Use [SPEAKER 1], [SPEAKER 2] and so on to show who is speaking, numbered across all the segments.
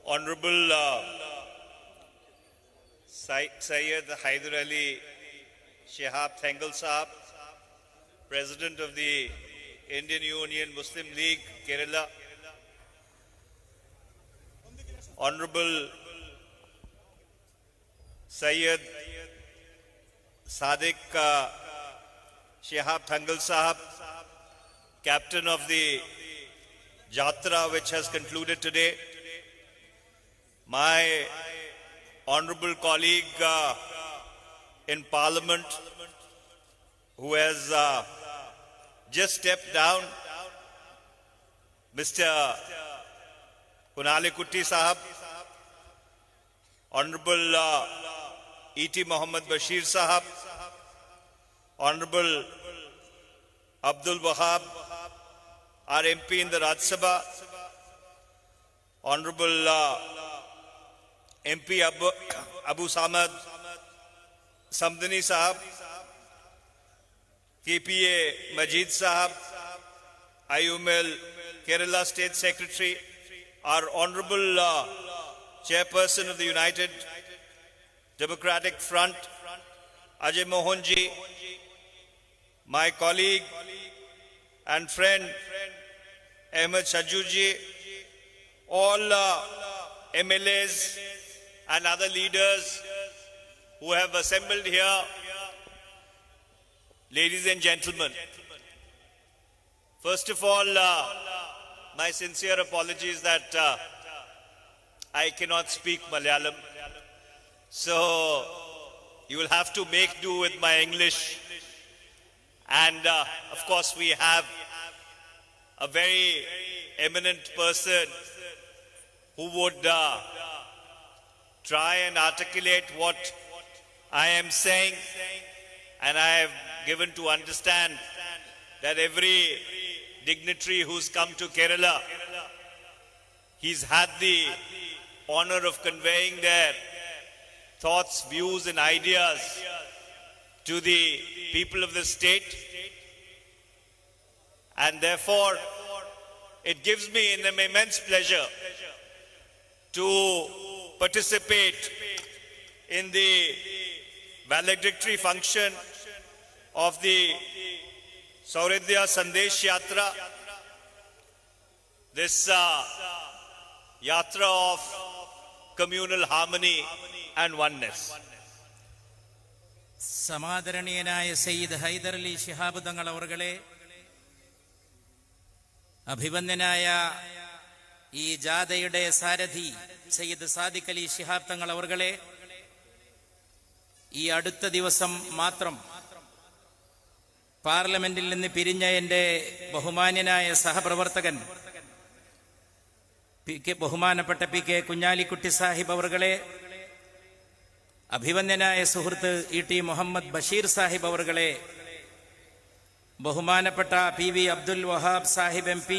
[SPEAKER 1] Honorable Syed Haider Ali Shihab Thengal Sahab, President of the Indian Union Muslim League, Kerala. Honorable Syed Sadiq Shihab Thengal Sahab, Captain of the Jatra which has concluded today. My honorable colleague in Parliament who has just stepped down, Mr. Kunali Kutti Sahab, Honorable E.T. Mohammad Bashir Sahab, Honorable Abdul Wahab, our MP in the Rajya Sabha, Honorable MP Abu Samad Samdani Sahab, KPA Majid Sahab, IUML Kerala State Secretary, our Honorable Chairperson of the United Democratic Front, Ajay Mohanji, my colleague and friend Ahmed Shajuji, all MLAs and other leaders who have assembled here, ladies and gentlemen. First of all, my sincere apologies that I cannot speak Malayalam. So you will have to make do with my English. And of course we have a very eminent person who would try and articulate what I am saying, and I have given to understand that every dignitary who's come to Kerala, he's had the honor of conveying their thoughts, views and ideas to the people of the state, and therefore it gives me an immense pleasure to participate in the valedictory function of the Sauridya Sandesh Yatra, this Yatra of communal harmony and oneness.
[SPEAKER 2] സമാദരണീയനായ Sayyid Hyder Ali Shihab Thangal അവർകളെ, അഭിവന്ദനായ ഈ ജാഥയുടെ സാരഥി സയ്യിദ് സാദിഖ് അലി ശിഹാബ് തങ്ങൾ അവർകളെ, ഈ അടുത്ത ദിവസം മാത്രം പാർലമെന്റിൽ നിന്ന് പിരിഞ്ഞ എൻ്റെ ബഹുമാന്യനായ സഹപ്രവർത്തകൻ ബഹുമാനപ്പെട്ട പി കെ കുഞ്ഞാലിക്കുട്ടി സാഹിബ് അവർകളെ, അഭിവന്ദനായ സുഹൃത്ത് ഇ.ടി. മുഹമ്മദ് ബഷീർ സാഹിബ് അവർകളെ, ബഹുമാനപ്പെട്ട പി.വി. അബ്ദുൽ വഹാബ് സാഹിബ് MP,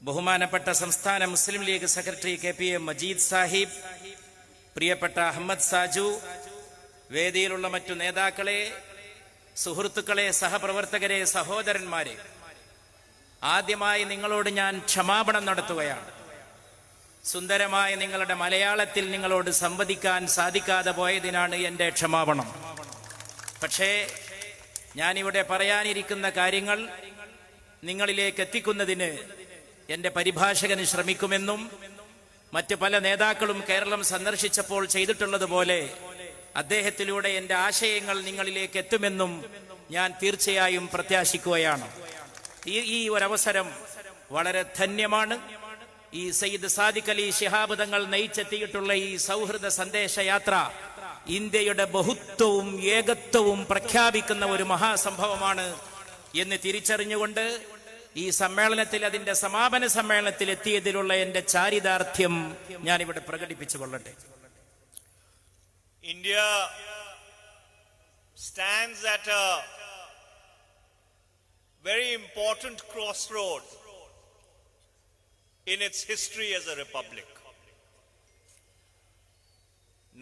[SPEAKER 2] ബഹുമാനപ്പെട്ട സംസ്ഥാന മുസ്ലിം ലീഗ് സെക്രട്ടറി KPA മജീദ് സാഹിബ്, പ്രിയപ്പെട്ട അഹമ്മദ് സാജു, വേദിയിലുള്ള മറ്റു നേതാക്കളെ, സുഹൃത്തുക്കളെ, സഹപ്രവർത്തകരെ, സഹോദരന്മാരെ, ആദ്യമായി നിങ്ങളോട് ഞാൻ ക്ഷമാപണം നടത്തുകയാണ്. സുന്ദരമായ നിങ്ങളുടെ മലയാളത്തിൽ നിങ്ങളോട് സംവദിക്കാൻ സാധിക്കാതെ പോയതിനാണ് എൻ്റെ ക്ഷമാപണം. പക്ഷേ ഞാനിവിടെ പറയാനിരിക്കുന്ന കാര്യങ്ങൾ നിങ്ങളിലേക്ക് എത്തിക്കുന്നതിന് എൻ്റെ പരിഭാഷകന് ശ്രമിക്കുമെന്നും മറ്റ് പല നേതാക്കളും കേരളം സന്ദർശിച്ചപ്പോൾ ചെയ്തിട്ടുള്ളതുപോലെ അദ്ദേഹത്തിലൂടെ എൻ്റെ ആശയങ്ങൾ നിങ്ങളിലേക്ക് എത്തുമെന്നും ഞാൻ തീർച്ചയായും പ്രത്യാശിക്കുകയാണ്. ഈ ഒരവസരം വളരെ ധന്യമാണ്. ഈ സയ്യിദ് സാദിഖ് അലി ശിഹാബ് തങ്ങൾ നയിച്ചെത്തിയിട്ടുള്ള ഈ സൗഹൃദ സന്ദേശയാത്ര ഇന്ത്യയുടെ ബഹുത്വവും ഏകത്വവും പ്രഖ്യാപിക്കുന്ന ഒരു മഹാസംഭവമാണ് എന്ന് തിരിച്ചറിഞ്ഞുകൊണ്ട് ഈ സമ്മേളനത്തിൽ, അതിന്റെ സമാപന സമ്മേളനത്തിൽ എത്തിയതിലുള്ള എന്റെ ചാരിതാർത്ഥ്യം ഞാനിവിടെ പ്രകടിപ്പിച്ചു കൊള്ളട്ടെ.
[SPEAKER 1] India stands at a very important crossroad in its history as a republic.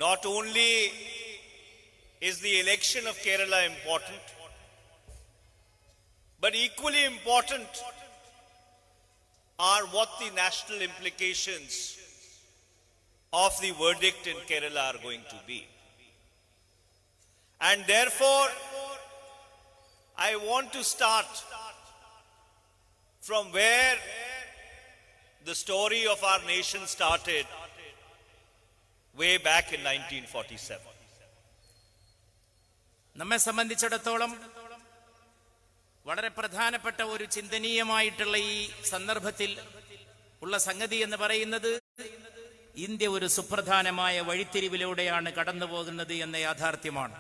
[SPEAKER 1] Not only is the election of Kerala important, but equally important are what the national implications of the verdict in Kerala are going to be. And therefore, I want to start from where the story of our nation started way back in 1947.
[SPEAKER 2] നമ്മെ സംബന്ധിച്ചിടത്തോളം വളരെ പ്രധാനപ്പെട്ട ഒരു ചിന്തനീയമായിട്ടുള്ള ഈ സന്ദർഭത്തിൽ ഉള്ള സംഗതി എന്ന് പറയുന്നത് ഇന്ത്യ ഒരു സുപ്രധാനമായ വഴിത്തിരിവിലൂടെയാണ് കടന്നു പോകുന്നത് എന്ന യാഥാർത്ഥ്യമാണ്.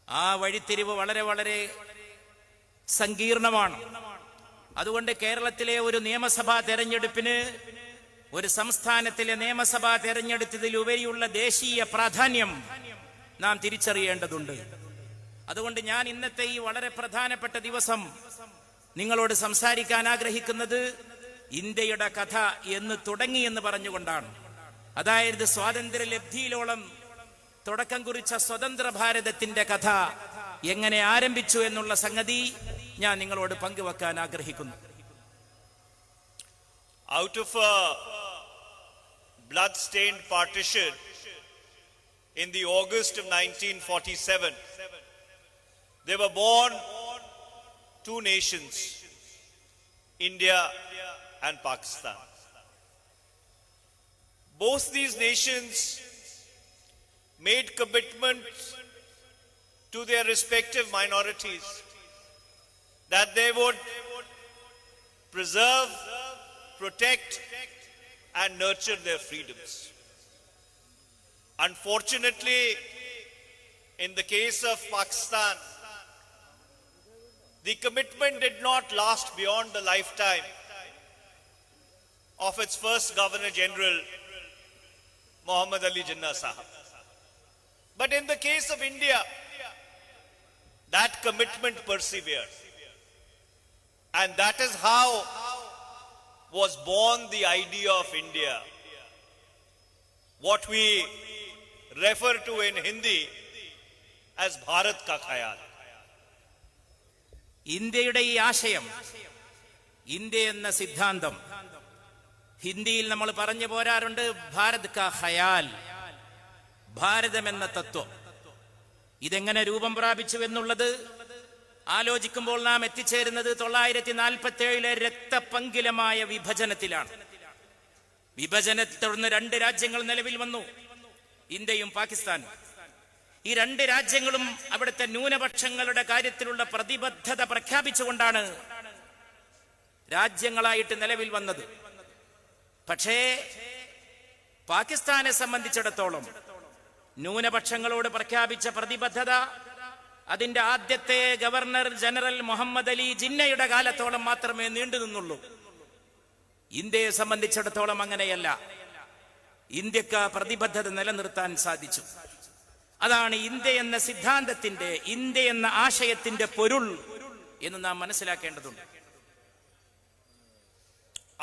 [SPEAKER 2] ആ വഴിത്തിരിവ് വളരെ വളരെ സങ്കീർണമാണ്. അതുകൊണ്ട് കേരളത്തിലെ ഒരു നിയമസഭാ തെരഞ്ഞെടുപ്പിന്, ഒരു സംസ്ഥാനത്തിലെ നിയമസഭാ തെരഞ്ഞെടുത്തതിലുപരിയുള്ള ദേശീയ പ്രാധാന്യം നാം തിരിച്ചറിയേണ്ടതുണ്ട്. അതുകൊണ്ട് ഞാൻ ഇന്നത്തെ ഈ വളരെ പ്രധാനപ്പെട്ട ദിവസം നിങ്ങളോട് സംസാരിക്കാൻ ആഗ്രഹിക്കുന്നത് ഇന്ത്യയുടെ കഥ എന്ന് തുടങ്ങി എന്ന് പറഞ്ഞുകൊണ്ടാണ്. അതായത് സ്വാതന്ത്ര്യലബ്ധിയിലോളം തുടക്കം കുറിച്ച സ്വതന്ത്ര ഭാരതത്തിന്റെ കഥ എങ്ങനെ ആരംഭിച്ചു എന്നുള്ള സംഗതി ഞാൻ നിങ്ങളോട് പങ്കുവെക്കാൻ ആഗ്രഹിക്കുന്നു.
[SPEAKER 1] Out of a blood-stained partition in the August of 1947, there were born two nations, India and Pakistan. Both these nations made commitments to their respective minorities that they would preserve, protect, and nurture their freedoms. Unfortunately, in the case of Pakistan, the commitment did not last beyond the lifetime of its first Governor General, Muhammad Ali Jinnah Sahab. But in the case of India, that commitment persevered. And that is how was born the idea of India, what we refer to in Hindi as Bharat Ka Khayal.
[SPEAKER 2] ഇന്ത്യയുടെ ഈ ആശയം, India എന്ന സിദ്ധാന്തം, ഹിന്ദിയിൽ നമ്മൾ പറഞ്ഞു പോരാറുണ്ട് ഭാരത് കാ ഖയാൽ, ഭാരതം എന്ന തത്വം. ഇതെങ്ങനെ രൂപം പ്രാപിച്ചു എന്നുള്ളത് ആലോചിക്കുമ്പോൾ നാം എത്തിച്ചേരുന്നത് 1947 രക്തപങ്കിലമായ വിഭജനത്തിലാണ്. വിഭജനത്തെ തുടർന്ന് രണ്ട് രാജ്യങ്ങൾ നിലവിൽ വന്നു, ഇന്ത്യയും പാകിസ്ഥാനും. ഈ രണ്ട് രാജ്യങ്ങളും അവിടുത്തെ ന്യൂനപക്ഷങ്ങളുടെ കാര്യത്തിലുള്ള പ്രതിബദ്ധത പ്രഖ്യാപിച്ചുകൊണ്ടാണ് രാജ്യങ്ങളായിട്ട് നിലവിൽ വന്നത്. പക്ഷേ പാകിസ്ഥാനെ സംബന്ധിച്ചിടത്തോളം ന്യൂനപക്ഷങ്ങളോട് പ്രഖ്യാപിച്ച പ്രതിബദ്ധത അതിന്റെ ആദ്യത്തെ ഗവർണർ ജനറൽ മുഹമ്മദ് അലി ജിന്നയുടെ കാലത്തോളം മാത്രമേ നീണ്ടു നിന്നുള്ളൂ. ഇന്ത്യയെ സംബന്ധിച്ചിടത്തോളം അങ്ങനെയല്ല. ഇന്ത്യക്ക് പ്രതിബദ്ധത നിലനിർത്താൻ സാധിച്ചു. അതാണ് ഇന്ത്യ എന്ന സിദ്ധാന്തത്തിന്റെ, ഇന്ത്യ എന്ന ആശയത്തിന്റെ പൊരുൾ എന്ന് നാം മനസ്സിലാക്കേണ്ടതുണ്ട്.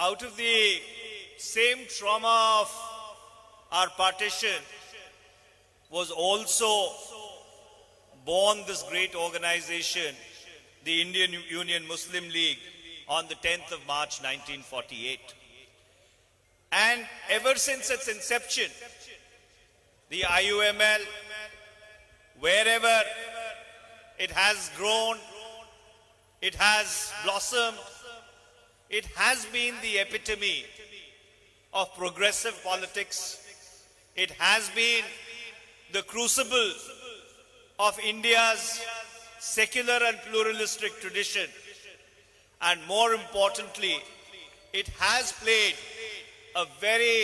[SPEAKER 1] Out of the same trauma of our partition was also born this great organization, the Indian Union Muslim League, on the 10th of March 1948. And ever since its inception, the IUML, wherever it has grown, it has blossomed, it has been the epitome of progressive politics. It has been the crucible of India's secular and pluralistic tradition. And more importantly, it has played a very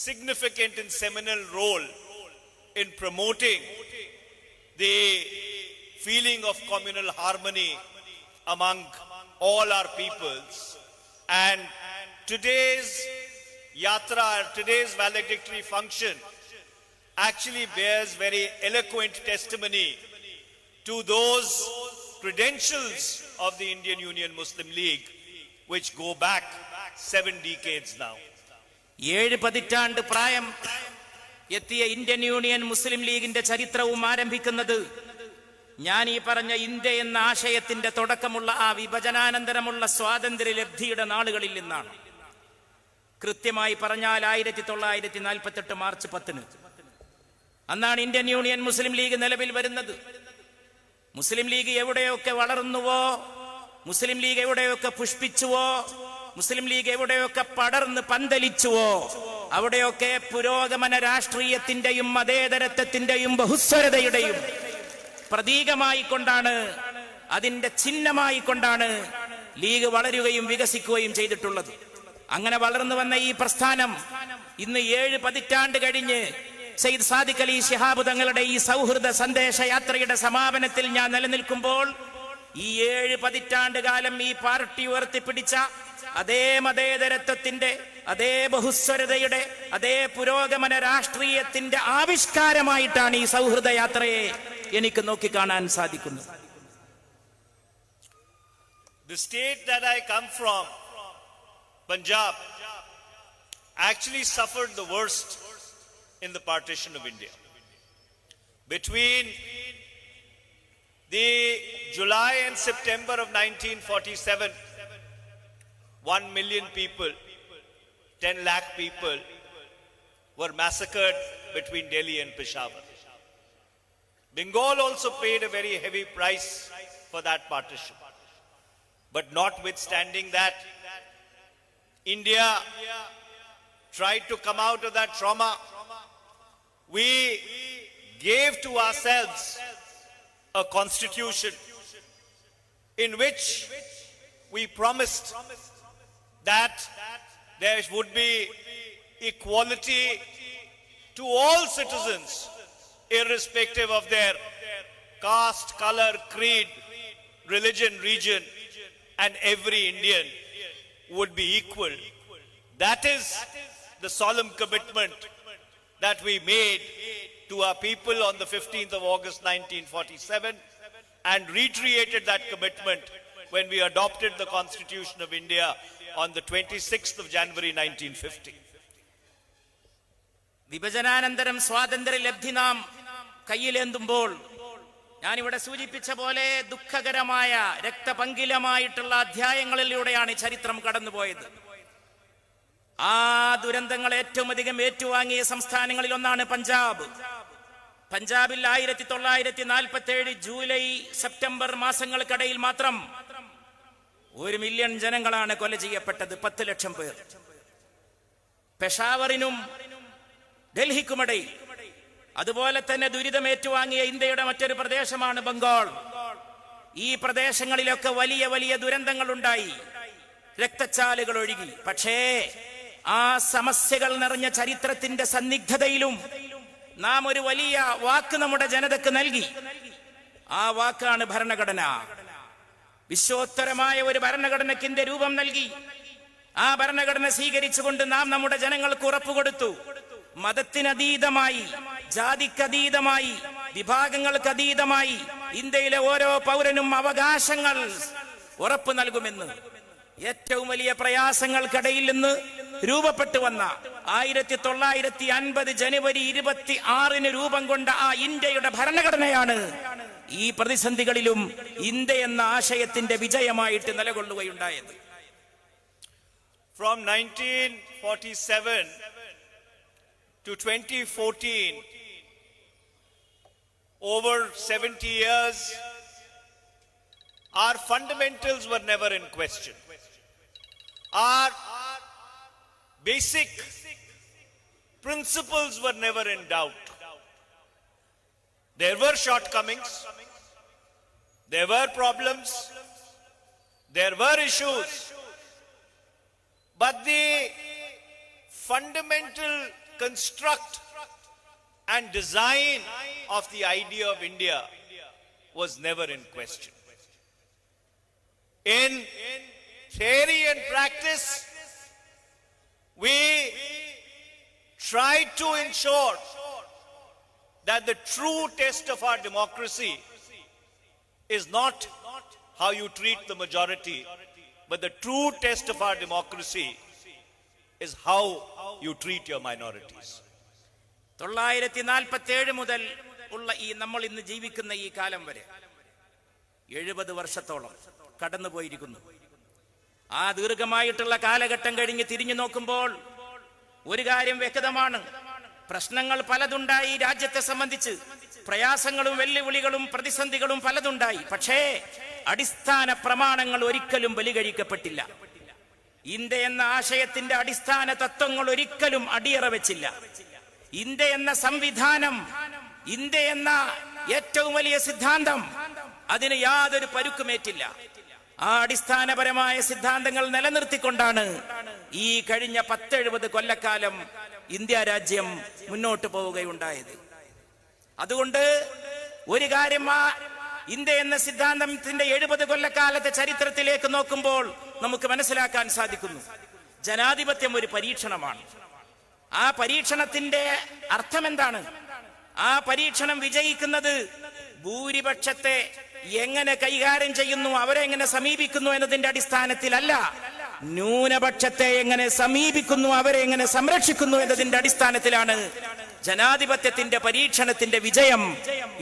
[SPEAKER 1] significant and seminal role in promoting the feeling of communal harmony among all our peoples. And today's yatra, today's valedictory function actually bears very eloquent testimony to those credentials of the Indian Union Muslim League, which go back 7 decades now.
[SPEAKER 2] 7 പതിറ്റാണ്ട് പ്രായം എത്തിയ Indian union മുസ്ലിം ലീഗിന്റെ ചരിത്രവും ആരംഭിക്കുന്നത് ഞാൻ ഈ പറഞ്ഞ India എന്ന ആശയത്തിന്റെ തുടക്കമുള്ള ആ വിഭജനാനന്തരമുള്ള സ്വാതന്ത്ര്യലബ്ധിയുടെ നാളുകളിൽ നിന്നാണ്. കൃത്യമായി പറഞ്ഞാൽ 1948 മാർച്ച് 10 അന്നാണ് ഇന്ത്യൻ യൂണിയൻ മുസ്ലിം ലീഗ് നിലവിൽ വരുന്നത്. മുസ്ലിം ലീഗ് എവിടെയൊക്കെ വളർന്നുവോ, മുസ്ലിം ലീഗ് എവിടെയൊക്കെ പുഷ്പിച്ചുവോ, മുസ്ലിം ലീഗ് എവിടെയൊക്കെ പടർന്ന് പന്തലിച്ചുവോ, അവിടെയൊക്കെ പുരോഗമന രാഷ്ട്രീയത്തിന്റെയും മതേതരത്വത്തിന്റെയും ബഹുസ്വരതയുടെയും പ്രതീകമായി കൊണ്ടാണ്, അതിന്റെ ചിഹ്നമായി കൊണ്ടാണ് ലീഗ് വളരുകയും വികസിക്കുകയും ചെയ്തിട്ടുള്ളത്. അങ്ങനെ വളർന്നു വന്ന ഈ പ്രസ്ഥാനം ഇന്ന് 7 പതിറ്റാണ്ട് കഴിഞ്ഞ് സയ്യിദ് സാദിഖ് അലി ശിഹാബ് തങ്ങളുടെ ഈ സൗഹൃദ സന്ദേശയാത്രയുടെ സമാപനത്തിൽ ഞാൻ നിലനിൽക്കുമ്പോൾ, ഈ 7 പതിറ്റാണ്ട് കാലം ഈ പാർട്ടി ഉയർത്തിപ്പിടിച്ച അതേ മതേതരത്വത്തിന്റെ, അതേ ബഹുസ്വരതയുടെ, അതേ പുരോഗമന രാഷ്ട്രീയത്തിന്റെ ആവിഷ്കാരമായിട്ടാണ് ഈ സൗഹൃദ യാത്രയെ എനിക്ക് നോക്കിക്കാണാൻ സാധിക്കുന്നത്.
[SPEAKER 1] The state that I come from, Punjab, actually suffered the worst in the partition of India. Between the July and September of 1947, 1 million people, 10 lakh people were massacred between Delhi and Peshawar. Bengal also paid a very heavy price for that partition. But notwithstanding that, India tried to come out of that trauma. We gave to ourselves a constitution in which we promised that there would be equality to all citizens, irrespective of their caste, color, creed, religion, region, and every Indian would be equal. That is the solemn commitment that we made to our people on the 15th of August 1947, and reiterated that commitment when we adopted the Constitution of India on the 26th of January 1950.
[SPEAKER 2] വിഭജനാനന്തരം സ്വാതന്ത്ര്യലബ്ധി നാം കയ്യിലേന്തുമ്പോൾ, ഞാനിവിടെ സൂചിപ്പിച്ച പോലെ ദുഃഖകരമായ രക്തപങ്കിലമായിട്ടുള്ള അധ്യായങ്ങളിലൂടെയാണ് ചരിത്രം കടന്നുപോയത്. ആ ദുരന്തങ്ങൾ ഏറ്റവും അധികം ഏറ്റുവാങ്ങിയ സംസ്ഥാനങ്ങളിൽ ഒന്നാണ് പഞ്ചാബ്. പഞ്ചാബിൽ 1947 ജൂലൈ സെപ്റ്റംബർ മാസങ്ങൾക്കിടയിൽ മാത്രം 1 മില്യൺ ജനങ്ങളാണ് കൊല ചെയ്യപ്പെട്ടത്, 10 ലക്ഷം പേർ. പെഷാവറിനും ഡൽഹിക്കുമിടയിൽ അതുപോലെ തന്നെ ദുരിതമേറ്റുവാങ്ങിയ ഇന്ത്യയുടെ മറ്റൊരു പ്രദേശമാണ് ബംഗാൾ. ഈ പ്രദേശങ്ങളിലൊക്കെ വലിയ വലിയ ദുരന്തങ്ങൾ ഉണ്ടായി, രക്തച്ചാലുകൾ ഒഴുകി. പക്ഷേ ആ സമസ്യകൾ നിറഞ്ഞ ചരിത്രത്തിന്റെ സന്നിഗ്ധതയിലും നാം ഒരു വലിയ വാക്ക് നമ്മുടെ ജനതയ്ക്ക് നൽകി. ആ വാക്കാണ് ഭരണഘടന. വിശ്വോത്തരമായ ഒരു ഭരണഘടനയ്ക്ക് ഇന്ത്യ രൂപം നൽകി. ആ ഭരണഘടന സ്വീകരിച്ചുകൊണ്ട് നാം നമ്മുടെ ജനങ്ങൾക്ക് ഉറപ്പുകൊടുത്തു, മതത്തിനതീതമായി, ജാതിക്കതീതമായി, വിഭാഗങ്ങൾക്കതീതമായി ഇന്ത്യയിലെ ഓരോ പൗരനും അവകാശങ്ങൾ ഉറപ്പു നൽകുമെന്ന്. ഏറ്റവും വലിയ പ്രയാസങ്ങൾക്കിടയിൽ നിന്ന് രൂപപ്പെട്ടു വന്ന 1950 ജനുവരി 26 രൂപം കൊണ്ട ആ ഇന്ത്യയുടെ ഭരണഘടനയാണ് ഈ പ്രതിസന്ധികളിലും ഇന്ത്യ എന്ന ആശയത്തിന്റെ വിജയമായിട്ട് നിലകൊള്ളുകയുണ്ടായത്.
[SPEAKER 1] From 1947 to 2014, over 70 years, our fundamentals were never in question. Our basic principles were never in doubt. There were shortcomings, there were problems, there were issues, but the fundamental construct and design of the idea of India was never in question. In theory and practice, we tried to ensure that the true test of our democracy is not how you treat the majority, but the true test of our democracy is how you treat your minorities.
[SPEAKER 2] 1947 മുതൽ ഉള്ള ഈ നമ്മൾ ഇന്ന് ജീവിക്കുന്ന ഈ കാലം വരെ 70 വർഷത്തോളം കടന്നുപോയിരിക്കുന്നു. ആ ദീർഘമായിട്ടുള്ള കാലഘട്ടം കഴിഞ്ഞ് തിരിഞ്ഞു നോക്കുമ്പോൾ ഒരു കാര്യം വ്യക്തമാണ്. പ്രശ്നങ്ങൾ പലതുണ്ടായി, രാജ്യത്തെ സംബന്ധിച്ച് പ്രയാസങ്ങളും വെല്ലുവിളികളും പ്രതിസന്ധികളും പലതുണ്ടായി. പക്ഷേ അടിസ്ഥാന പ്രമാണങ്ങൾ ഒരിക്കലും ബലികഴിക്കപ്പെട്ടില്ല. ഇന്ത്യ എന്ന ആശയത്തിന്റെ അടിസ്ഥാന തത്വങ്ങൾ ഒരിക്കലും അടിയറ വെച്ചില്ല. ഇന്ത്യ എന്ന സംവിധാനം, ഇന്ത്യ എന്ന ഏറ്റവും വലിയ സിദ്ധാന്തം, അതിന് യാതൊരു പരുക്കുമേറ്റില്ല. ആ അടിസ്ഥാനപരമായ സിദ്ധാന്തങ്ങൾ നിലനിർത്തിക്കൊണ്ടാണ് ഈ കഴിഞ്ഞ 70 കൊല്ലക്കാലം ഇന്ത്യ രാജ്യം മുന്നോട്ട് പോവുകയുണ്ടായത്. അതുകൊണ്ട് ഒരു കാര്യം, ആ ഇന്ത്യ എന്ന സിദ്ധാന്തത്തിന്റെ 70 കൊല്ലക്കാലത്തെ ചരിത്രത്തിലേക്ക് നോക്കുമ്പോൾ നമുക്ക് മനസ്സിലാക്കാൻ സാധിക്കുന്നു. ജനാധിപത്യം ഒരു പരീക്ഷണമാണ്. ആ പരീക്ഷണത്തിന്റെ അർത്ഥം എന്താണ്? ആ പരീക്ഷണം വിജയിക്കുന്നത് ഭൂരിപക്ഷത്തെ എങ്ങനെ കൈകാര്യം ചെയ്യുന്നു, അവരെ എങ്ങനെ സമീപിക്കുന്നു എന്നതിന്റെ അടിസ്ഥാനത്തിലല്ല, ന്യൂനപക്ഷത്തെ എങ്ങനെ സമീപിക്കുന്നു, അവരെ എങ്ങനെ സംരക്ഷിക്കുന്നു എന്നതിന്റെ അടിസ്ഥാനത്തിലാണ് ജനാധിപത്യത്തിന്റെ പരീക്ഷണത്തിന്റെ വിജയം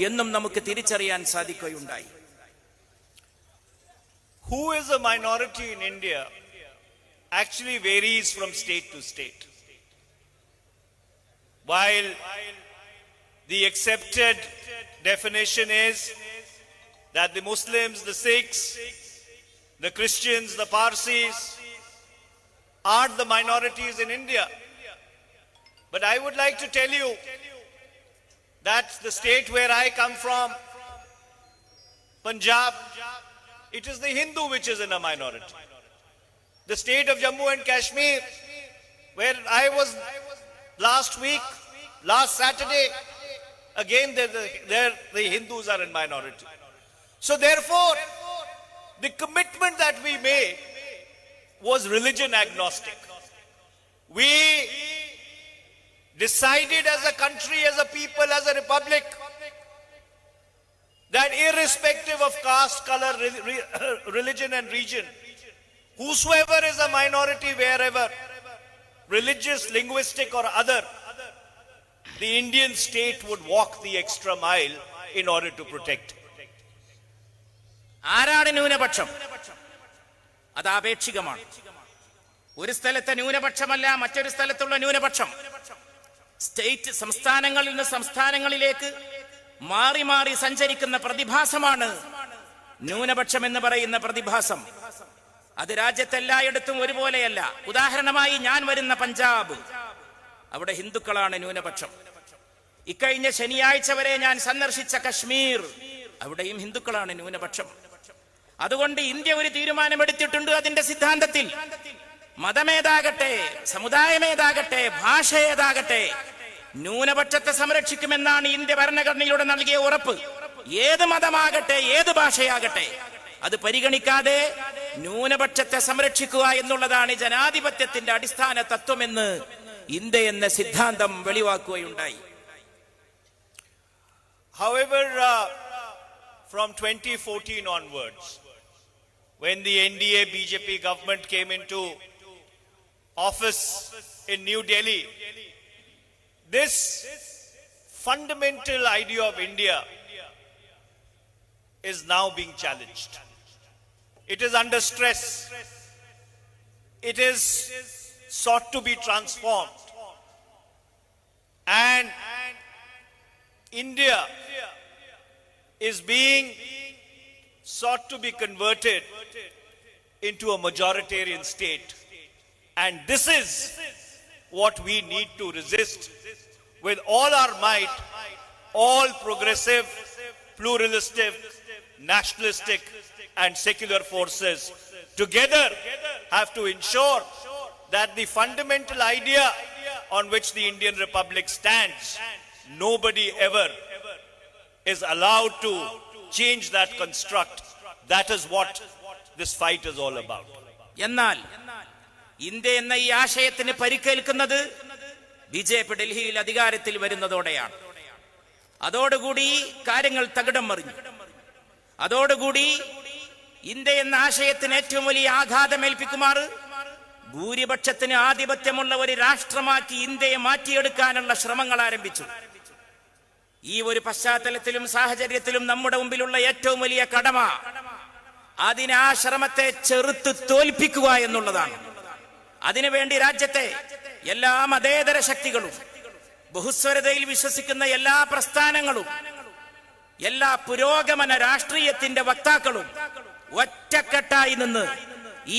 [SPEAKER 2] എന്നും നമുക്ക് തിരിച്ചറിയാൻ സാധിക്കുകയുണ്ടായി.
[SPEAKER 1] Who is a minority in India actually varies from state to state. While the accepted definition is that the Muslims, the Sikhs, the Christians, the Parsis are the minorities in India. But I would like to tell you that the state where I come from, Punjab, it is the Hindu which is in a minority. The state of Jammu and Kashmir, where I was last week, last Saturday, again there the Hindus are in minority. So therefore, the commitment that we made was religion agnostic. We decided as a country, as a people, as a republic, that irrespective of caste, color, religion and region, whosoever is a minority wherever, religious, linguistic or other, the Indian state would walk the extra mile in order to protect.
[SPEAKER 2] ആരാണ് ന്യൂനപക്ഷം? അത് ആപേക്ഷികമാണ്. ഒരു സ്ഥലത്തെ ന്യൂനപക്ഷമല്ല മറ്റൊരു സ്ഥലത്തുള്ള ന്യൂനപക്ഷം. State, സംസ്ഥാനങ്ങളിൽ നിന്ന് സംസ്ഥാനങ്ങളിലേക്ക് മാറി മാറി സഞ്ചരിക്കുന്ന പ്രതിഭാസമാണ് ന്യൂനപക്ഷം എന്ന് പറയുന്ന പ്രതിഭാസം. അത് രാജ്യത്തെല്ലായിടത്തും ഒരുപോലെയല്ല. ഉദാഹരണമായി ഞാൻ വരുന്ന പഞ്ചാബ്, അവിടെ ഹിന്ദുക്കളാണ് ന്യൂനപക്ഷം. ഇക്കഴിഞ്ഞ ശനിയാഴ്ച വരെ ഞാൻ സന്ദർശിച്ച കശ്മീർ, അവിടെയും ഹിന്ദുക്കളാണ് ന്യൂനപക്ഷം. അതുകൊണ്ട് ഇന്ത്യ ഒരു തീരുമാനമെടുത്തിട്ടുണ്ട്. അതിന്റെ സിദ്ധാന്തത്തിൽ മതമേതാകട്ടെ, സമുദായമേതാകട്ടെ, ഭാഷ ഏതാകട്ടെ, ന്യൂനപക്ഷത്തെ സംരക്ഷിക്കുമെന്നാണ് ഇന്ത്യ ഭരണഘടനയിലൂടെ നൽകിയ ഉറപ്പ്. ഏത് മതമാകട്ടെ, ഏത് ഭാഷയാകട്ടെ, അത് പരിഗണിക്കാതെ ന്യൂനപക്ഷത്തെ സംരക്ഷിക്കുക എന്നുള്ളതാണ് ജനാധിപത്യത്തിന്റെ അടിസ്ഥാന തത്വമെന്ന് ഇന്ത്യ എന്ന സിദ്ധാന്തം വെളിവാക്കുകയുണ്ടായി.
[SPEAKER 1] However, from 2014 onwards, when the NDA BJP government came into office in New Delhi, this fundamental idea of India is now being challenged. It is under stress. It is sought to be transformed. And India is being sought to be converted into a majoritarian state. And this is what we need to resist with all our might. All progressive, pluralistic, nationalistic and secular forces together have to ensure that the fundamental idea on which the Indian Republic stands, nobody ever is allowed to change that construct. That is what this fight is all about.
[SPEAKER 2] എന്നാൽ India എന്ന ഈ ആശയത്തിന് പരിക്കേൽക്കുന്നത് BJP ഡൽഹിയിൽ അധികാരത്തിൽ വരുന്നതോടെയാണ്. അതോടുകൂടി കാര്യങ്ങൾ തകിടം മറിഞ്ഞു. അതോടുകൂടി ഇന്ത്യ എന്ന ആശയത്തിന് ഏറ്റവും വലിയ ആഘാതമേൽപ്പിക്കുമാറ് ഭൂരിപക്ഷത്തിന് ആധിപത്യമുള്ള ഒരു രാഷ്ട്രമാക്കി ഇന്ത്യയെ മാറ്റിയെടുക്കാനുള്ള ശ്രമങ്ങൾ ആരംഭിച്ചു. ഈ ഒരു പശ്ചാത്തലത്തിലും സാഹചര്യത്തിലും നമ്മുടെ മുമ്പിലുള്ള ഏറ്റവും വലിയ കടമ അതിന് ആ ശ്രമത്തെ ചെറുത്ത് തോൽപ്പിക്കുക എന്നുള്ളതാണ്. അതിനുവേണ്ടി രാജ്യത്തെ എല്ലാ മതേതര ശക്തികളും, ബഹുസ്വരതയിൽ വിശ്വസിക്കുന്ന എല്ലാ പ്രസ്ഥാനങ്ങളും, എല്ലാ പുരോഗമന രാഷ്ട്രീയത്തിന്റെ വക്താക്കളും ഒറ്റക്കെട്ടായി നിന്ന്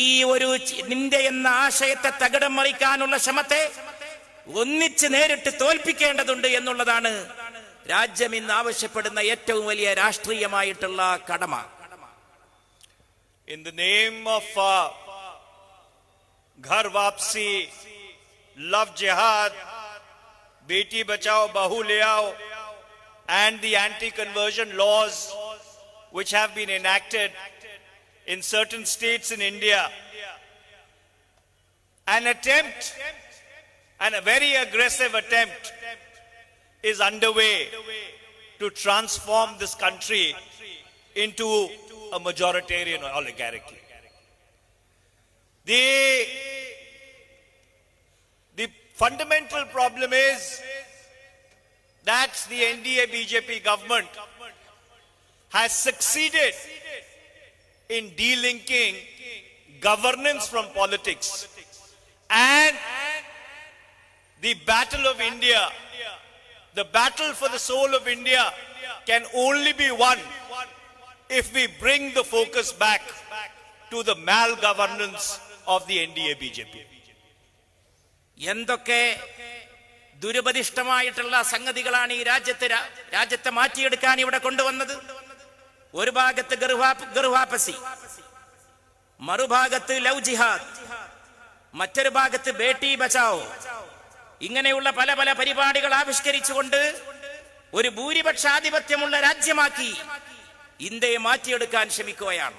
[SPEAKER 2] ഈ ഒരു ഇന്ത്യ എന്ന ആശയത്തെ തകിടം മറിക്കാനുള്ള ശ്രമത്തെ ഒന്നിച്ച് നേരിട്ട് തോൽപ്പിക്കേണ്ടതുണ്ട് എന്നുള്ളതാണ് രാജ്യം ഇന്ന് ആവശ്യപ്പെടുന്ന ഏറ്റവും വലിയ രാഷ്ട്രീയമായിട്ടുള്ള കടമ.
[SPEAKER 1] In the name of Ghar Wapsi, Love Jihad, Beti Bachao Bahu Le Aao, and the anti-conversion laws which have been enacted in certain states in India, an attempt, and a very aggressive attempt, is underway to transform this country into a majoritarian oligarchy. The fundamental problem is that the NDA BJP government has succeeded in delinking governance from politics, and the battle of India, the battle for the soul of India, can only be won if we bring the focus back to the malgovernance of the NDA BJP.
[SPEAKER 2] എന്തൊക്കെ ദുരുപദിഷ്ടമായിട്ടുള്ള സംഗതികളാണ് ഈ രാജ്യത്തെ മാറ്റിയെടുക്കാൻ ഇവിടെ കൊണ്ടുവന്നത്. ഒരു ഭാഗത്ത് ഗർവാപസി, മറുഭാഗത്ത് love ജിഹാദ്, മറ്റൊരു ഭാഗത്ത് ബേട്ടി ബച്ചാവോ, ഇങ്ങനെയുള്ള പല പല പരിപാടികൾ ആവിഷ്കരിച്ചുകൊണ്ട് ഒരു ഭൂരിപക്ഷാധിപത്യമുള്ള രാജ്യമാക്കി ഇന്ത്യയെ മാറ്റിയെടുക്കാൻ ശ്രമിക്കുകയാണ്.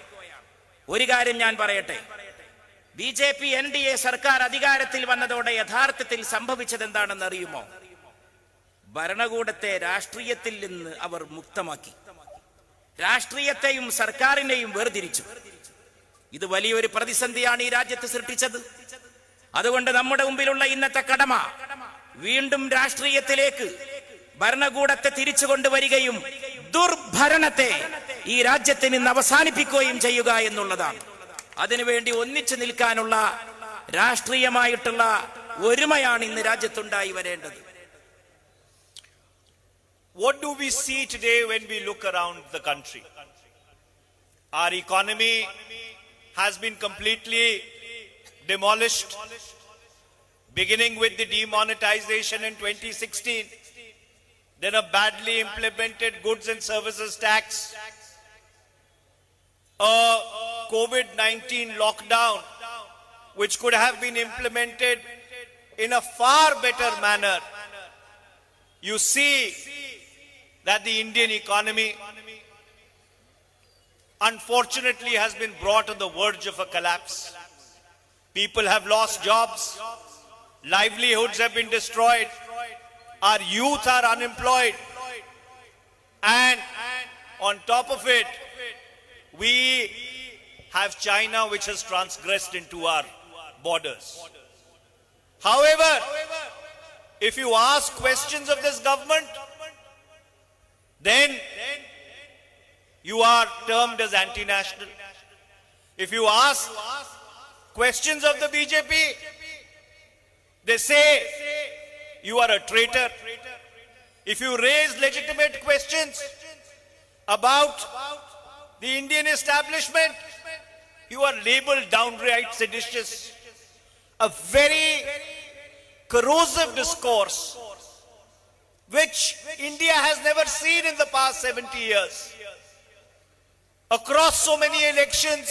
[SPEAKER 2] ഒരു കാര്യം ഞാൻ പറയട്ടെ, BJP NDA സർക്കാർ അധികാരത്തിൽ വന്നതോടെ യഥാർത്ഥത്തിൽ സംഭവിച്ചത് എന്താണെന്ന് അറിയുമോ? ഭരണകൂടത്തെ രാഷ്ട്രീയത്തിൽ നിന്ന് അവർ മുക്തമാക്കി, രാഷ്ട്രീയത്തെയും സർക്കാരിനെയും വേർതിരിച്ചു. ഇത് വലിയൊരു പ്രതിസന്ധിയാണ് ഈ രാജ്യത്ത് സൃഷ്ടിച്ചത്. അതുകൊണ്ട് നമ്മുടെ മുമ്പിലുള്ള ഇന്നത്തെ കടമ വീണ്ടും രാഷ്ട്രീയത്തിലേക്ക് ഭരണകൂടത്തെ തിരിച്ചു കൊണ്ടുവരികയും ദുർഭരണത്തെ ഈ രാജ്യത്തിൽ നിന്ന് അവസാനിപ്പിക്കുകയും ചെയ്യുക എന്നുള്ളതാണ്. അതിനുവേണ്ടി ഒന്നിച്ചു നിൽക്കാനുള്ള രാഷ്ട്രീയമായിട്ടുള്ള ഒരുമയാണ് ഇന്ന് രാജ്യത്തുണ്ടായി വരേണ്ടത്.
[SPEAKER 1] What do we see today when we look around the country? Our economy has been completely demolished, beginning with the demonetization in 2016, then a badly implemented goods and services tax, a COVID-19 lockdown which could have been implemented in a far better manner. You see that the Indian economy unfortunately has been brought on the verge of a collapse. People have lost jobs, livelihoods have been destroyed, our youth are unemployed, and on top of it, we have China which has transgressed into our borders. However, if you ask questions of this government, then you are termed as anti-national. If you ask questions of the BJP, they say you are a traitor. If you raise legitimate questions about the Indian establishment, you are labeled downright seditious. A very corrosive discourse which India has never seen in the past 70 years. Across so many elections,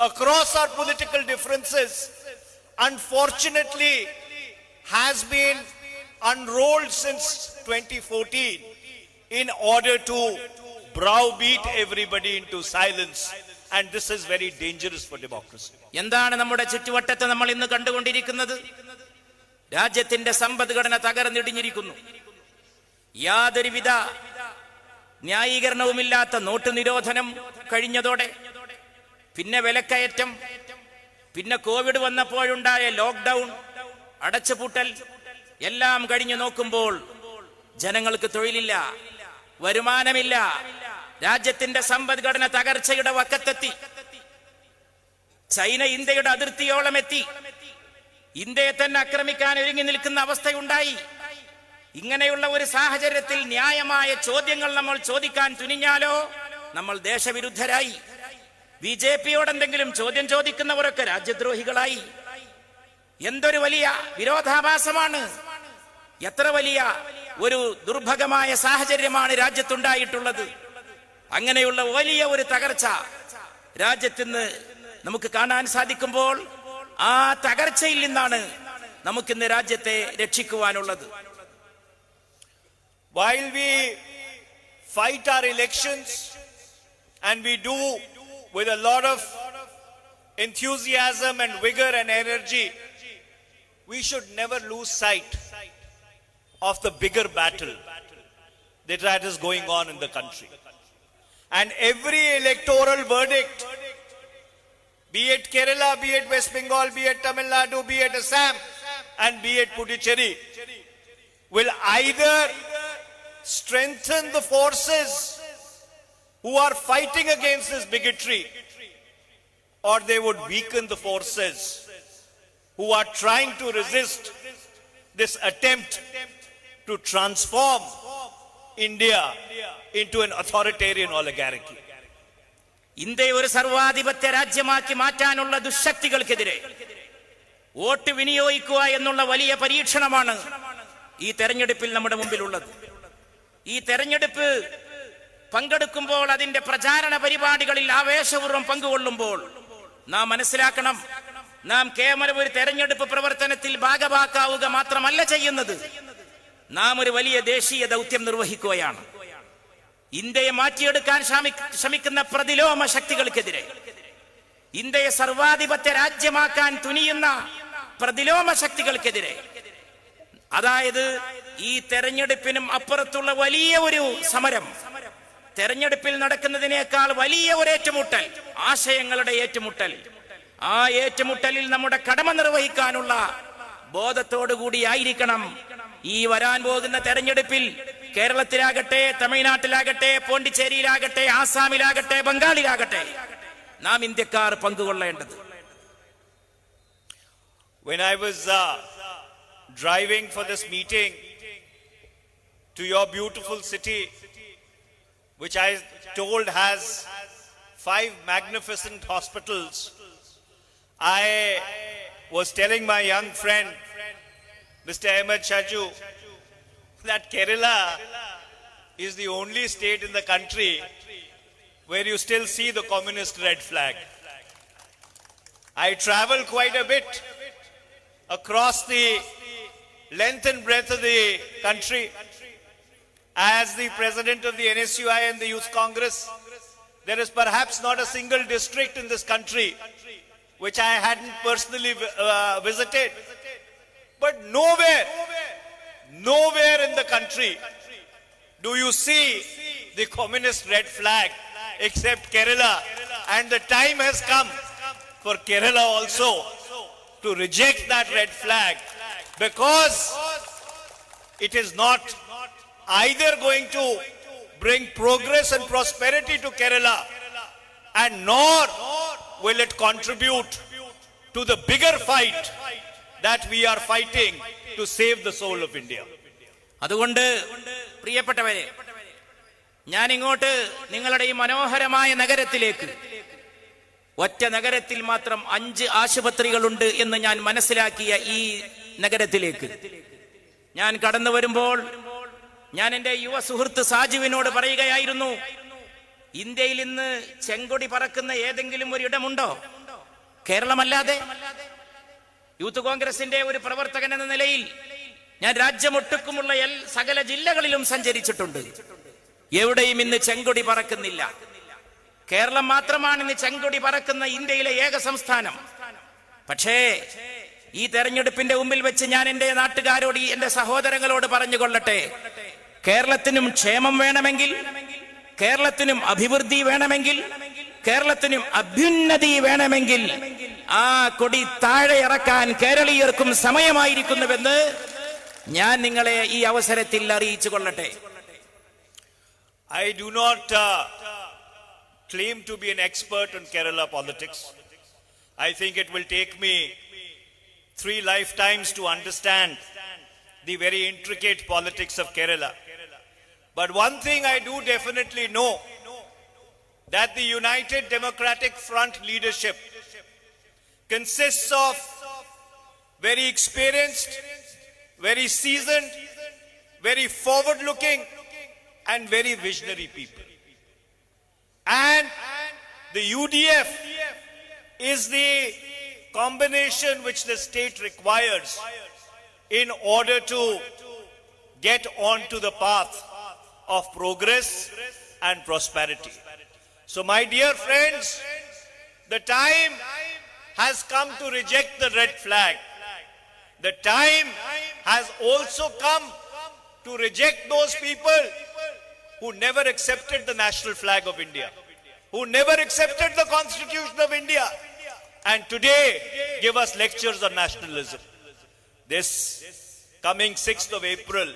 [SPEAKER 1] across our political differences, unfortunately has been unrolled since 2014 in order to browbeat everybody into silence, and this is very dangerous for democracy.
[SPEAKER 2] എന്താണ് നമ്മുടെ ചുറ്റുവട്ടത്ത് നമ്മൾ ഇന്ന് കണ്ടുകൊണ്ടിരിക്കുന്നത്? രാജ്യത്തിന്റെ സമ്പദ്ഘടന തകർന്നിടിഞ്ഞിരിക്കുന്നു. യാതൊരുവിധ ന്യായീകരണവുമില്ലാത്ത not നിരോധനം കഴിഞ്ഞതോടെ, പിന്നെ വിലക്കയറ്റം, പിന്നെ കോവിഡ് വന്നപ്പോഴുണ്ടായ ലോക്ക്ഡൌൺ, അടച്ചുപൂട്ടൽ എല്ലാം കഴിഞ്ഞു നോക്കുമ്പോൾ ജനങ്ങൾക്ക് തൊഴിലില്ല, വരുമാനമില്ല, രാജ്യത്തിന്റെ സമ്പദ്ഘടന തകർച്ചയുടെ വക്കത്തെത്തി. ചൈന ഇന്ത്യയുടെ അതിർത്തിയോളം എത്തി. ഇന്ത്യയെ തന്നെ ആക്രമിക്കാൻ ഒരുങ്ങി നിൽക്കുന്ന അവസ്ഥയുണ്ടായി. ഇങ്ങനെയുള്ള ഒരു സാഹചര്യത്തിൽ ന്യായമായ ചോദ്യങ്ങൾ നമ്മൾ ചോദിക്കാൻ തുനിഞ്ഞാലോ നമ്മൾ ദേശവിരുദ്ധരായി. BJP-യോട് എന്തെങ്കിലും ചോദ്യം ചോദിക്കുന്നവരൊക്കെ രാജ്യദ്രോഹികളായി. എന്തൊരു വലിയ വിരോധാഭാസമാണ്! എത്ര വലിയ ഒരു ദുർഭഗമായ സാഹചര്യമാണ് രാജ്യത്തുണ്ടായിട്ടുള്ളത്! അങ്ങനെയുള്ള വലിയ ഒരു തകർച്ച രാജ്യത്തിന് നമുക്ക് കാണാൻ സാധിക്കുമ്പോൾ ആ തകർച്ചയിൽ നിന്നാണ് നമുക്കിന്ന് രാജ്യത്തെ രക്ഷിക്കുവാനുള്ളത്.
[SPEAKER 1] While we fight our elections and we do with a lot of enthusiasm and vigor and energy, we should never lose sight of the bigger battle that is going on in the country. And every electoral verdict, be it Kerala, be it West Bengal, be it Tamil Nadu, be it Assam, and be it Puducherry, will either strengthen the forces who are fighting against this bigotry, or they would weaken the forces who are trying to resist this attempt to transform India into an authoritarian oligarchy.
[SPEAKER 2] ഇന്ത്യയെ ഒരു സർവാധിപത്യ രാജ്യമാക്കി മാറ്റാനുള്ള ദുശക്തികൾക്കെതിരെ vote വിനിയോഗിക്കുക എന്നുള്ള വലിയ പരീക്ഷണമാണ് ഈ തെരഞ്ഞെടുപ്പിൽ നമ്മുടെ മുമ്പിലുള്ളത്. ഈ തെരഞ്ഞെടുപ്പ് പങ്കെടുക്കുമ്പോൾ, അതിന്റെ പ്രചാരണ പരിപാടികളിൽ ആവേശപൂർവ്വം പങ്കുകൊള്ളുമ്പോൾ നാം മനസ്സിലാക്കണം, നാം കേവലം ഒരു തെരഞ്ഞെടുപ്പ് പ്രവർത്തനത്തിൽ ഭാഗഭാക്കാവുക മാത്രമല്ല ചെയ്യുന്നത്, നാം ഒരു വലിയ ദേശീയ ദൗത്യം നിർവഹിക്കുകയാണ്. ഇന്ത്യയെ മാറ്റിയെടുക്കാൻ ശ്രമിക്കുന്ന പ്രതിലോമ ശക്തികൾക്കെതിരെ, ഇന്ത്യയെ സർവാധിപത്യ രാജ്യമാക്കാൻ തുനിയുന്ന പ്രതിലോമ ശക്തികൾക്കെതിരെ, അതായത് ഈ തെരഞ്ഞെടുപ്പിനും അപ്പുറത്തുള്ള വലിയ ഒരു സമരം, തെരഞ്ഞെടുപ്പിൽ നടക്കുന്നതിനേക്കാൾ വലിയ ഒരു ഏറ്റുമുട്ടൽ, ആശയങ്ങളുടെ ഏറ്റുമുട്ടൽ, ആ ഏറ്റുമുട്ടലിൽ നമ്മുടെ കടമ നിർവഹിക്കാനുള്ള ബോധത്തോടുകൂടിയായിരിക്കണം ഈ വരാൻ പോകുന്ന തെരഞ്ഞെടുപ്പിൽ കേരളത്തിലാകട്ടെ, തമിഴ്നാട്ടിലാകട്ടെ, പോണ്ടിച്ചേരിയിലാകട്ടെ, ആസാമിലാകട്ടെ, ബംഗാളിലാകട്ടെ നാം ഇന്ത്യക്കാർ പങ്കുകൊള്ളേണ്ടത്.
[SPEAKER 1] When I was driving for this meeting to your beautiful city, which I told has 5 magnificent hospitals, I was telling my young friend, Mr. Ahmed Shaju, that Kerala is the only state in the country where you still see the communist red flag. I travel quite a bit across the length and breadth of the country. As the president of the NSUI and the Youth Congress, there is perhaps not a single district in this country which I hadn't personally visited. But nowhere in the country do you see the communist red flag except Kerala. And the time has come for Kerala also to reject that red flag, because it is not either going to bring progress and prosperity to Kerala, and nor will it contribute to the bigger fight that we are fighting to save the soul of India.
[SPEAKER 2] അതുകൊണ്ട് പ്രിയപ്പെട്ടവരെ, ഞാൻ ഇങ്ങോട്ട് നിങ്ങളുടെ ഈ മനോഹരമായ നഗരത്തിലേക്ക്, ഒറ്റ നഗരത്തിൽ മാത്രം 5 ആശുപത്രികളുണ്ട് എന്ന് ഞാൻ മനസ്സിലാക്കിയ ഈ നഗരത്തിലേക്ക് ഞാൻ കടന്നു വരുമ്പോൾ ഞാൻ എൻ്റെ യുവ സുഹൃത്ത് സാജുവിനോട് പറയുകയായിരുന്നു, ഇന്ത്യയിൽ ഇന്ന് ചെങ്കൊടി പറക്കുന്ന ഏതെങ്കിലും ഒരു ഇടമുണ്ടോ കേരളമല്ലാതെ? യൂത്ത് കോൺഗ്രസിന്റെ ഒരു പ്രവർത്തകൻ എന്ന നിലയിൽ ഞാൻ രാജ്യമൊട്ടുക്കുമുള്ള സകല ജില്ലകളിലും സഞ്ചരിച്ചിട്ടുണ്ട്. എവിടെയും ഇന്ന് ചെങ്കൊടി പറക്കുന്നില്ല. കേരളം മാത്രമാണ് ഇന്ന് ചെങ്കൊടി പറക്കുന്ന ഇന്ത്യയിലെ ഏക സംസ്ഥാനം. പക്ഷേ ഈ തെരഞ്ഞെടുപ്പിന്റെ മുമ്പിൽ വെച്ച് ഞാൻ എൻ്റെ നാട്ടുകാരോട്, എൻ്റെ സഹോദരങ്ങളോട് പറഞ്ഞുകൊള്ളട്ടെ, കേരളത്തിനും ക്ഷേമം വേണമെങ്കിൽ, കേരളത്തിനും അഭിവൃദ്ധി വേണമെങ്കിൽ, കേരളത്തിനും അഭ്യുന്നതി വേണമെങ്കിൽ ആ കൊടി താഴെ ഇറക്കാൻ കേരളീയർക്കും സമയമായിരിക്കുന്നുവെന്ന് ഞാൻ നിങ്ങളെ ഈ അവസരത്തിൽ അറിയിച്ചു കൊള്ളട്ടെ.
[SPEAKER 1] I do not claim to be an expert on Kerala politics. I think it will take me 3 lifetimes to understand the very intricate politics of Kerala. But one thing I do definitely know, that the United Democratic Front leadership consists of very experienced, very seasoned, very forward-looking, and very visionary people. And the UDF is the combination which the state requires in order to get onto the path of progress and prosperity. So my dear friends, the time has come to reject the red flag. The time has also come to reject those people who never accepted the national flag of India, who never accepted the Constitution of India, and today give us lectures on nationalism. This coming 6th of April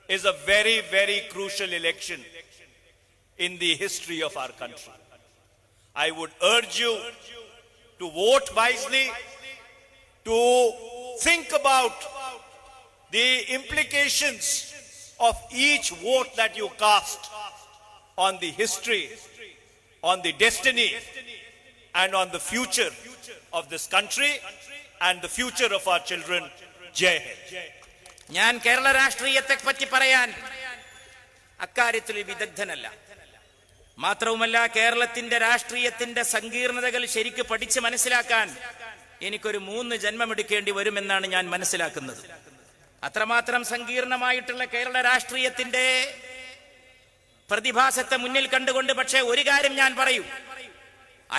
[SPEAKER 1] is a very, very crucial election in the history of our country. I would urge you to vote wisely, to think about the implications of each vote that you cast on the history, on the destiny, and on the future of this country and the future of our children. Jai Hind.
[SPEAKER 2] ഞാൻ കേരള രാഷ്ട്രീയത്തെ പറ്റി പറയാൻ അക്കാര്യത്തിൽ വിദഗ്ധനല്ല. മാത്രവുമല്ല, കേരളത്തിന്റെ രാഷ്ട്രീയത്തിന്റെ സങ്കീർണതകൾ ശരിക്ക് പഠിച്ച് മനസ്സിലാക്കാൻ എനിക്കൊരു 3 ജന്മമെടുക്കേണ്ടി വരുമെന്നാണ് ഞാൻ മനസ്സിലാക്കുന്നത്. അത്രമാത്രം സങ്കീർണമായിട്ടുള്ള കേരള രാഷ്ട്രീയത്തിന്റെ പ്രതിഭാസത്തെ മുന്നിൽ കണ്ടുകൊണ്ട് പക്ഷേ ഒരു കാര്യം ഞാൻ പറയും.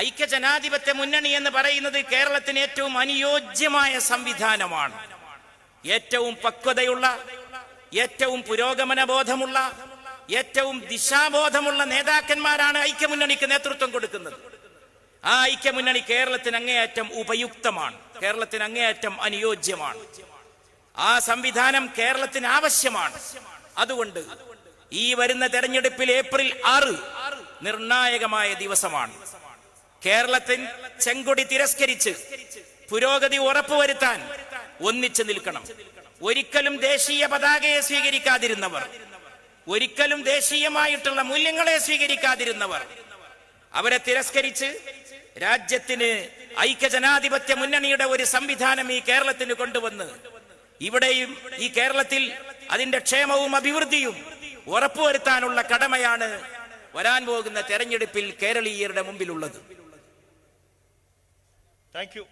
[SPEAKER 2] ഐക്യജനാധിപത്യ മുന്നണി എന്ന് പറയുന്നത് കേരളത്തിന് ഏറ്റവും അനുയോജ്യമായ സംവിധാനമാണ്. ഏറ്റവും പക്വതയുള്ള, ഏറ്റവും പുരോഗമന ബോധമുള്ള, ഏറ്റവും ദിശാബോധമുള്ള നേതാക്കന്മാരാണ് ഐക്യമുന്നണിക്ക് നേതൃത്വം കൊടുക്കുന്നത്. ആ ഐക്യമുന്നണി കേരളത്തിന് അങ്ങേയറ്റം ഉപയുക്തമാണ്, കേരളത്തിന് അങ്ങേയറ്റം അനുയോജ്യമാണ്. ആ സംവിധാനം കേരളത്തിന് ആവശ്യമാണ്. അതുകൊണ്ട് ഈ വരുന്ന തെരഞ്ഞെടുപ്പിൽ ഏപ്രിൽ 6 നിർണായകമായ ദിവസമാണ്. കേരളത്തിൽ ചെങ്കൊടി തിരസ്കരിച്ച് പുരോഗതി ഉറപ്പുവരുത്താൻ ഒന്നിച്ചു നിൽക്കണം. ഒരിക്കലും ദേശീയ പതാകയെ സ്വീകരിക്കാതിരുന്നവർ, ഒരിക്കലും ദേശീയമായിട്ടുള്ള മൂല്യങ്ങളെ സ്വീകരിക്കാതിരുന്നവർ, അവരെ തിരസ്കരിച്ച് രാജ്യത്തിന് ഐക്യജനാധിപത്യ മുന്നണിയുടെ ഒരു സംവിധാനം ഈ കേരളത്തിന് കൊണ്ടുവന്ന് ഇവിടെയും ഈ കേരളത്തിൽ അതിന്റെ ക്ഷേമവും അഭിവൃദ്ധിയും ഉറപ്പുവരുത്താനുള്ള കടമയാണ് വരാൻ പോകുന്ന തെരഞ്ഞെടുപ്പിൽ കേരളീയരുടെ മുമ്പിലുള്ളത്.
[SPEAKER 1] Thank you.